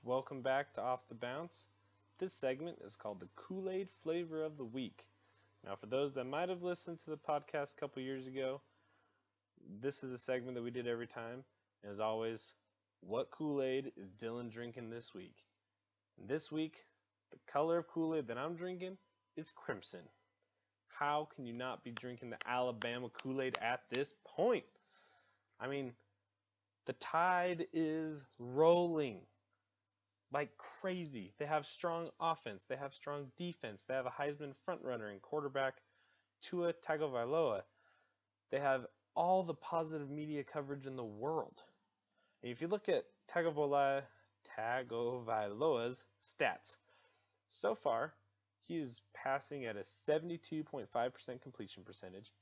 welcome back to Off the Bounce. This segment is called the Kool-Aid Flavor of the Week. Now, for those that might have listened to the podcast a couple years ago, this is a segment that we did every time. And as always, what Kool-Aid is Dylan drinking this week? And this week, the color of Kool-Aid that I'm drinking is crimson. How can you not be drinking the Alabama Kool-Aid at this point? I mean, the tide is rolling like crazy. They have strong offense. They have strong defense. They have a Heisman frontrunner and quarterback Tua Tagovailoa. They have all the positive media coverage in the world. And if you look at Tagovailoa's stats, so far he is passing at a 72.5% completion percentage.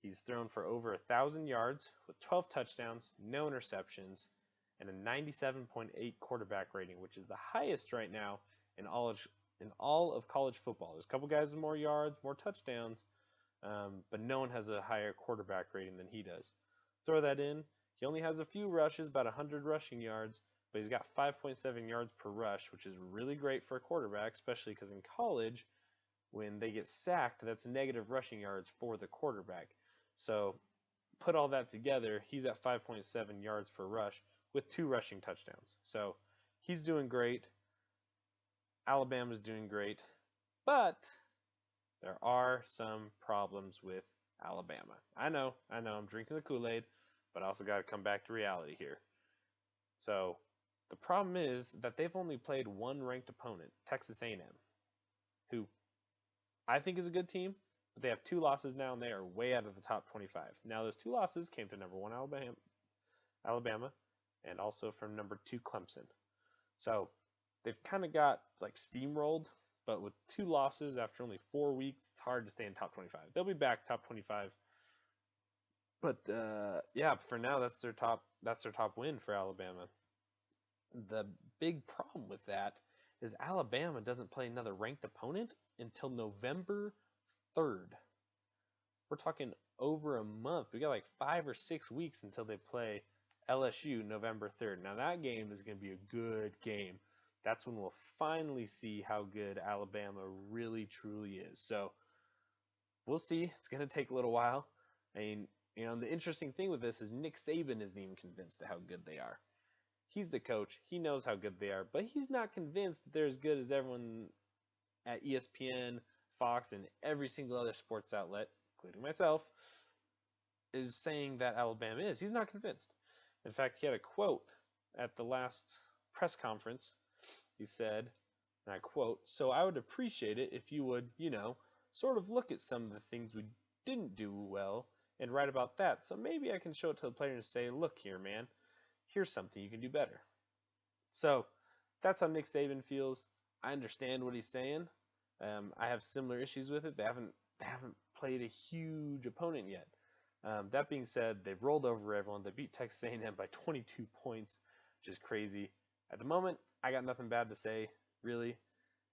He's thrown for over 1,000 yards with 12 touchdowns, no interceptions, and a 97.8 quarterback rating, which is the highest right now in all of college football. There's a couple guys with more yards, more touchdowns, but no one has a higher quarterback rating than he does. Throw that in, he only has a few rushes, about 100 rushing yards, but he's got 5.7 yards per rush, which is really great for a quarterback, especially because in college, when they get sacked, that's negative rushing yards for the quarterback. So put all that together, he's at 5.7 yards per rush with 2 rushing touchdowns. So he's doing great. Alabama's doing great. But there are some problems with Alabama. I know, I'm drinking the Kool-Aid, but I also got to come back to reality here. So the problem is that they've only played one ranked opponent, Texas A&M, who I think is a good team. But they have 2 losses now, and they are way out of the top 25. Now, those 2 losses came to number 1 Alabama, and also from number 2 Clemson. So they've kind of got like steamrolled, but with 2 losses after only 4 weeks, it's hard to stay in top 25. They'll be back top 25. But yeah, for now, that's their top win for Alabama. The big problem with that is Alabama doesn't play another ranked opponent until November 3rd. We're talking over a month. We got like 5 or 6 weeks until they play LSU November 3rd. Now that game is going to be a good game. That's when we'll finally see how good Alabama really truly is. So we'll see. It's going to take a little while. I mean, the interesting thing with this is Nick Saban isn't even convinced of how good they are. He's the coach. He knows how good they are, but he's not convinced that they're as good as everyone at ESPN, Fox, and every single other sports outlet, including myself, is saying that Alabama is. He's not convinced. In fact, he had a quote at the last press conference. He said, and I quote, "So I would appreciate it if you would, sort of look at some of the things we didn't do well and write about that. So maybe I can show it to the player and say, look here, man, here's something you can do better." So that's how Nick Saban feels. I understand what he's saying. I have similar issues with it. They haven't played a huge opponent yet. That being said, they've rolled over everyone. They beat Texas A&M by 22 points, which is crazy. At the moment, I got nothing bad to say, really.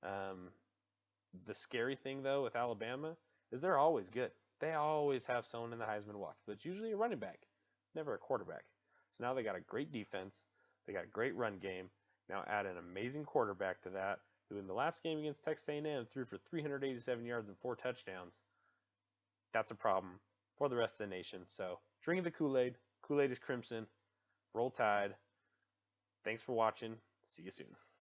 The scary thing, though, with Alabama is they're always good. They always have someone in the Heisman watch, but it's usually a running back, never a quarterback. So now they got a great defense. They got a great run game. Now add an amazing quarterback to that, who in the last game against Texas A&M threw for 387 yards and 4 touchdowns. That's a problem for the rest of the nation. So drinking the Kool-Aid. Kool-Aid is crimson. Roll Tide. Thanks for watching. See you soon.